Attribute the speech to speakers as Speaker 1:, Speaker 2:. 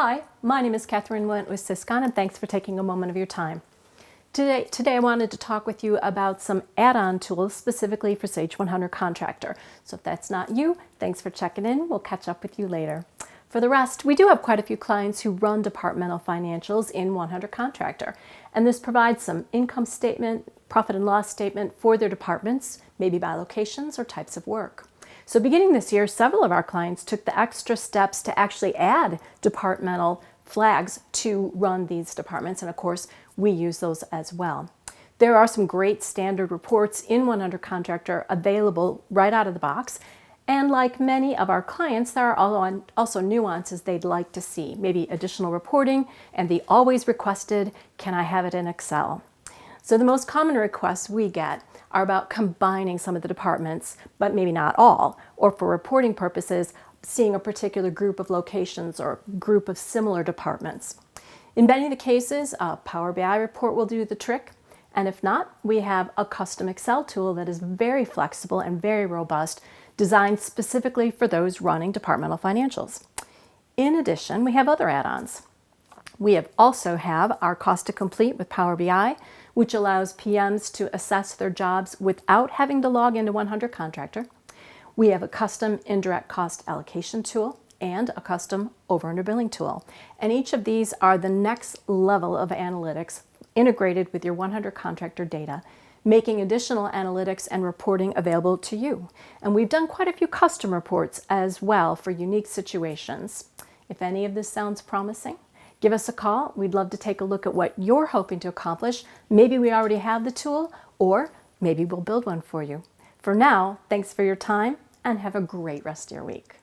Speaker 1: Hi, my name is Catherine Went with Syscon, and thanks for taking a moment of your time. Today I wanted to talk with you about some add-on tools specifically for Sage 100 Contractor. So if that's not you, thanks for checking in. We'll catch up with you later. For the rest, we do have quite a few clients who run departmental financials in 100 Contractor, and this provides some income statement, profit and loss statement for their departments, maybe by locations or types of work. So beginning this year, several of our clients took the extra steps to actually add departmental flags to run these departments, and of course, we use those as well. There are some great standard reports in 100 Contractor available right out of the box, and like many of our clients, there are also nuances they'd like to see, maybe additional reporting and the always requested, can I have it in Excel? So the most common requests we get are about combining some of the departments, but maybe not all, or for reporting purposes, seeing a particular group of locations or group of similar departments. In many of the cases, a Power BI report will do the trick, and if not, we have a custom Excel tool that is very flexible and very robust, designed specifically for those running departmental financials. In addition, we have other add-ons. We also have our Cost to Complete with Power BI, which allows PMs to assess their jobs without having to log into 100 Contractor. We have a custom Indirect Cost Allocation tool and a custom over/under billing tool. And each of these are the next level of analytics integrated with your 100 Contractor data, making additional analytics and reporting available to you. And we've done quite a few custom reports as well for unique situations. If any of this sounds promising, give us a call. We'd love to take a look at what you're hoping to accomplish. Maybe we already have the tool, or maybe we'll build one for you. For now, thanks for your time and have a great rest of your week.